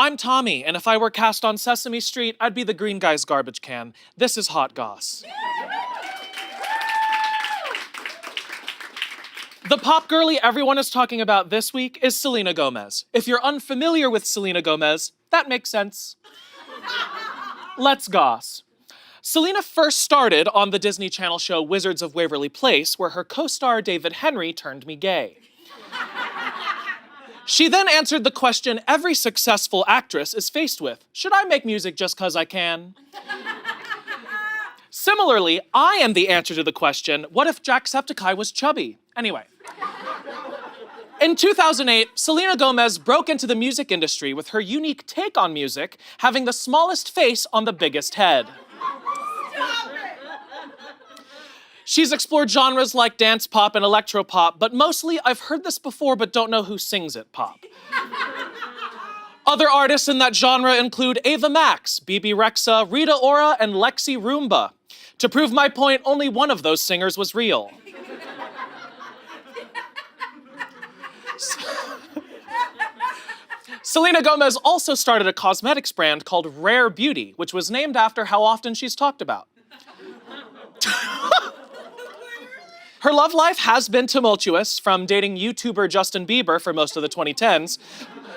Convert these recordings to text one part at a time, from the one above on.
I'm Tommy, and if I were cast on Sesame Street, I'd be the green guy's garbage can. This is Hot Goss. The pop girlie everyone is talking about this week is Selena Gomez. If you're unfamiliar with Selena Gomez, that makes sense. Let's Goss. Selena first started on the Disney Channel show Wizards of Waverly Place, where her co-star David Henry turned me gay. She then answered the question every successful actress is faced with: should I make music just 'cause I can? Similarly, I am the answer to the question, what if Jacksepticeye was chubby? Anyway. In 2008, Selena Gomez broke into the music industry with her unique take on music, having the smallest face on the biggest head. She's explored genres like dance pop and electropop, but mostly I've heard this before but don't know who sings it pop. Other artists in that genre include Ava Max, BB Rexa, Rita Ora, and Lexi Roomba. To prove my point, only one of those singers was real. Selena Gomez also started a cosmetics brand called Rare Beauty, which was named after how often she's talked about. Her love life has been tumultuous, from dating YouTuber Justin Bieber for most of the 2010s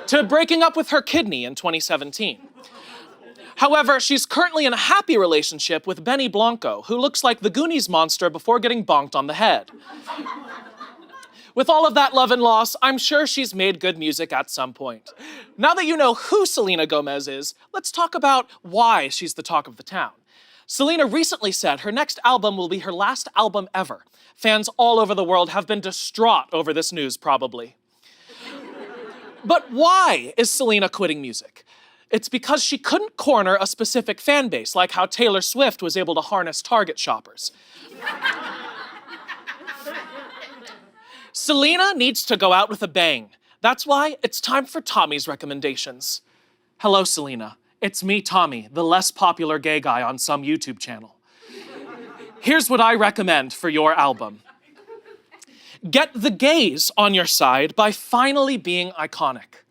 to breaking up with her kidney in 2017. However, she's currently in a happy relationship with Benny Blanco, who looks like the Goonies monster before getting bonked on the head. With all of that love and loss, I'm sure she's made good music at some point. Now that you know who Selena Gomez is, let's talk about why she's the talk of the town. Selena recently said her next album will be her last album ever. Fans all over the world have been distraught over this news, probably. But why is Selena quitting music? It's because she couldn't corner a specific fan base, like how Taylor Swift was able to harness Target shoppers. Selena needs to go out with a bang. That's why it's time for Tommy's recommendations. Hello, Selena. It's me, Tommy, the less popular gay guy on some YouTube channel. Here's what I recommend for your album. Get the gays on your side by finally being iconic.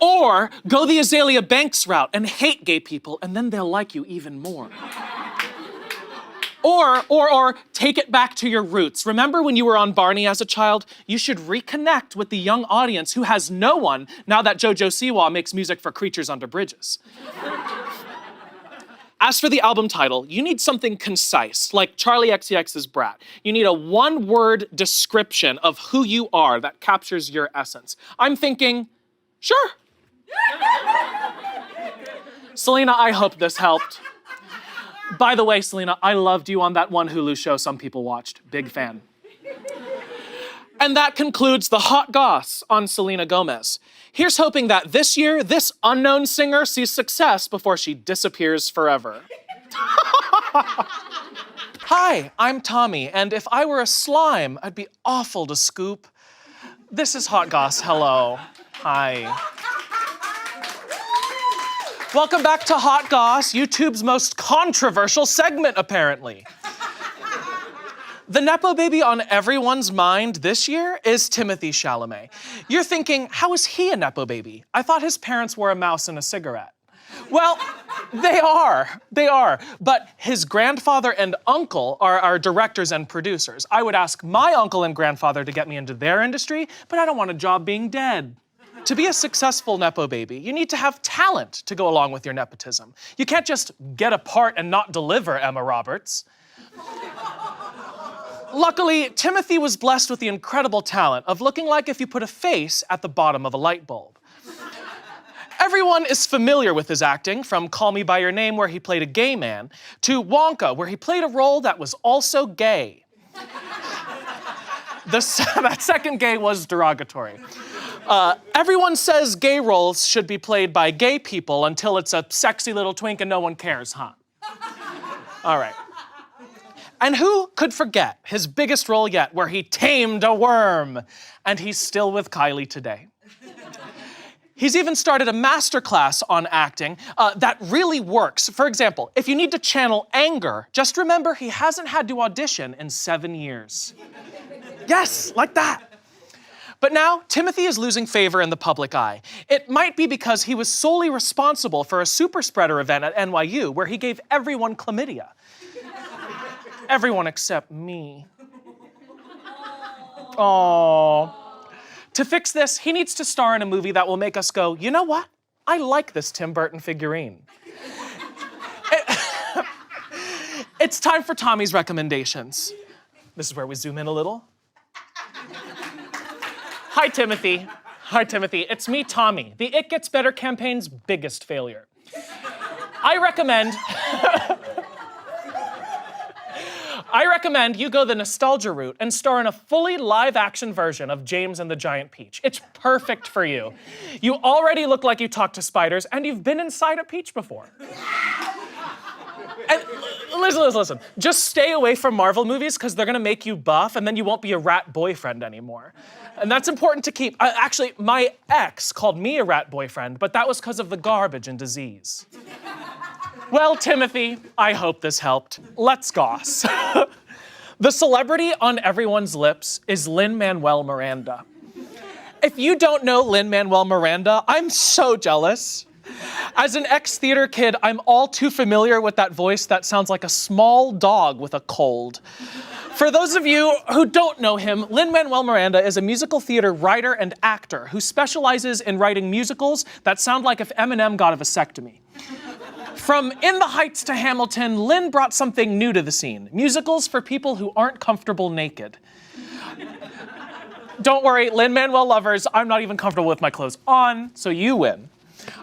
Or go the Azalea Banks route and hate gay people, and then they'll like you even more. Or take it back to your roots. Remember when you were on Barney as a child? You should reconnect with the young audience who has no one now that JoJo Siwa makes music for creatures under bridges. As for the album title, you need something concise, like Charlie XCX's Brat. You need a one-word description of who you are that captures your essence. I'm thinking, sure. Selena, I hope this helped. By the way, Selena, I loved you on that one Hulu show some people watched. Big fan. And that concludes the Hot Goss on Selena Gomez. Here's hoping that this year, this unknown singer sees success before she disappears forever. Hi, I'm Tommy, and if I were a slime, I'd be awful to scoop. This is Hot Goss. Hello. Hi. Welcome back to Hot Goss, YouTube's most controversial segment, apparently. The Nepo baby on everyone's mind this year is Timothée Chalamet. You're thinking, how is he a Nepo baby? I thought his parents were a mouse and a cigarette. Well, they are. But his grandfather and uncle are directors and producers. I would ask my uncle and grandfather to get me into their industry, but I don't want a job being dead. To be a successful Nepo baby, you need to have talent to go along with your nepotism. You can't just get a part and not deliver, Emma Roberts. Luckily, Timothy was blessed with the incredible talent of looking like if you put a face at the bottom of a light bulb. Everyone is familiar with his acting, from Call Me By Your Name, where he played a gay man, to Wonka, where he played a role that was also gay. That second gay was derogatory. Everyone says gay roles should be played by gay people until it's a sexy little twink and no one cares, huh? All right. And who could forget his biggest role yet, where he tamed a worm? And he's still with Kylie today. He's even started a masterclass on acting that really works. For example, if you need to channel anger, just remember he hasn't had to audition in 7 years. Yes, like that. But now, Timothy is losing favor in the public eye. It might be because he was solely responsible for a super spreader event at NYU where he gave everyone chlamydia. Everyone except me. Aww. To fix this, he needs to star in a movie that will make us go, you know what? I like this Tim Burton figurine. It's time for Tommy's recommendations. This is where we zoom in a little. Hi, Timothy. Hi, Timothy. It's me, Tommy, the It Gets Better campaign's biggest failure. I recommend you go the nostalgia route and star in a fully live-action version of James and the Giant Peach. It's perfect for you. You already look like you talk to spiders, and you've been inside a peach before. And listen. Just stay away from Marvel movies because they're gonna make you buff and then you won't be a rat boyfriend anymore. And that's important to keep. Actually, my ex called me a rat boyfriend, but that was because of the garbage and disease. Well, Timothy, I hope this helped. Let's goss. The celebrity on everyone's lips is Lin-Manuel Miranda. If you don't know Lin-Manuel Miranda, I'm so jealous. As an ex-theater kid, I'm all too familiar with that voice that sounds like a small dog with a cold. For those of you who don't know him, Lin-Manuel Miranda is a musical theater writer and actor who specializes in writing musicals that sound like if Eminem got a vasectomy. From In the Heights to Hamilton, Lin brought something new to the scene, musicals for people who aren't comfortable naked. Don't worry, Lin-Manuel lovers, I'm not even comfortable with my clothes on, so you win.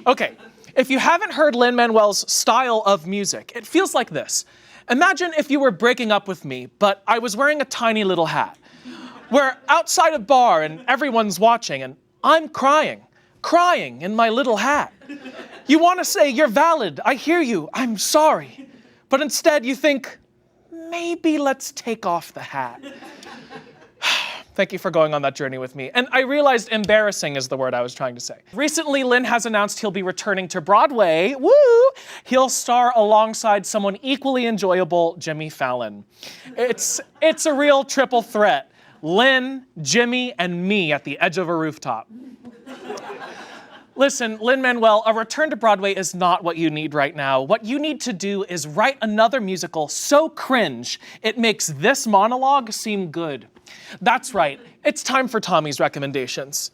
Okay, if you haven't heard Lin-Manuel's style of music, it feels like this. Imagine if you were breaking up with me, but I was wearing a tiny little hat. We're outside a bar and everyone's watching and I'm crying in my little hat. You want to say, you're valid, I hear you, I'm sorry. But instead you think, maybe let's take off the hat. Thank you for going on that journey with me. And I realized embarrassing is the word I was trying to say. Recently, Lin has announced he'll be returning to Broadway. Woo! He'll star alongside someone equally enjoyable, Jimmy Fallon. It's a real triple threat. Lin, Jimmy, and me at the edge of a rooftop. Listen, Lin-Manuel, a return to Broadway is not what you need right now. What you need to do is write another musical so cringe, it makes this monologue seem good. That's right, it's time for Tommy's recommendations.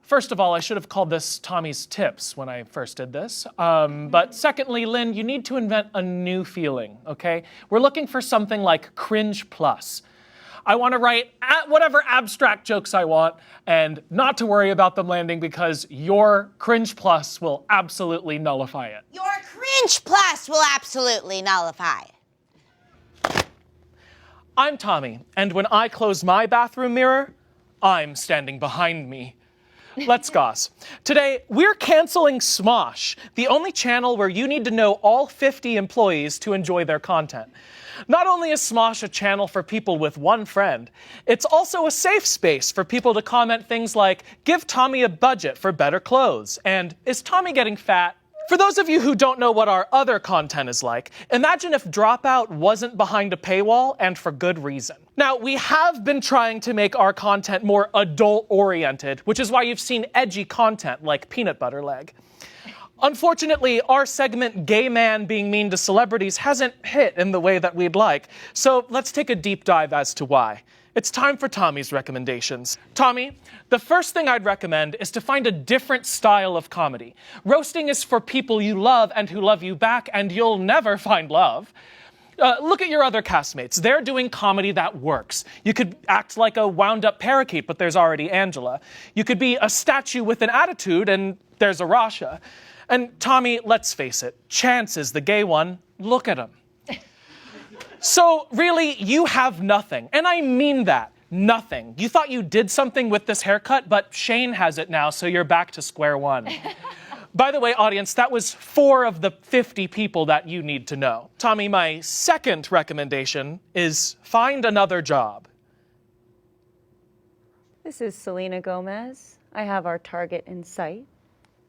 First of all, I should have called this Tommy's tips when I first did this. But secondly, Lin, you need to invent a new feeling, okay? We're looking for something like cringe plus. I want to write whatever abstract jokes I want and not to worry about them landing because your cringe plus will absolutely nullify it. Your cringe plus will absolutely nullify it. I'm Tommy, and when I close my bathroom mirror, I'm standing behind me. Let's goss. Today, we're canceling Smosh, the only channel where you need to know all 50 employees to enjoy their content. Not only is Smosh a channel for people with one friend, it's also a safe space for people to comment things like, give Tommy a budget for better clothes, and is Tommy getting fat? For those of you who don't know what our other content is like, imagine if Dropout wasn't behind a paywall and for good reason. Now, we have been trying to make our content more adult-oriented, which is why you've seen edgy content like Peanut Butter Leg. Unfortunately, our segment, Gay Man Being Mean to Celebrities, hasn't hit in the way that we'd like, so let's take a deep dive as to why. It's time for Tommy's recommendations. Tommy, the first thing I'd recommend is to find a different style of comedy. Roasting is for people you love and who love you back, and you'll never find love. Look at your other castmates. They're doing comedy that works. You could act like a wound-up parakeet, but there's already Angela. You could be a statue with an attitude, and there's a Rasha. And Tommy, let's face it, Chance is the gay one. Look at him. So really, you have nothing. And I mean that, nothing. You thought you did something with this haircut, but Shane has it now, so you're back to square one. By the way, audience, that was 4 of the 50 people that you need to know. Tommy, my second recommendation is find another job. This is Selena Gomez. I have our target in sight.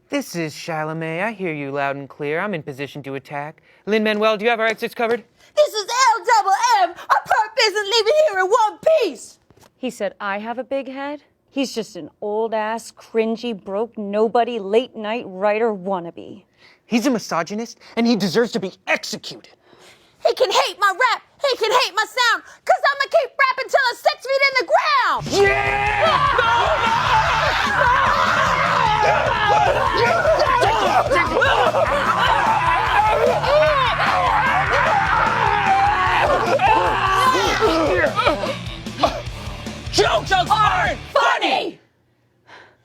This is Chalamet. I hear you loud and clear. I'm in position to attack. Lin-Manuel, do you have our exits covered? This is LMM. Our perp isn't leaving here in one piece. He said I have a big head. He's just an old-ass, cringy, broke, nobody, late-night writer wannabe. He's a misogynist, and he deserves to be executed. He can hate my rap. He can hate my sound. Cause I'ma keep rapping till I'm 6 feet in the ground. Jokes aren't funny!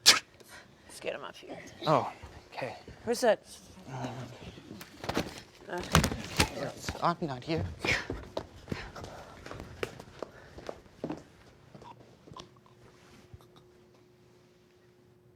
Let's get him up here. Oh, okay. Where's that? I'm not here.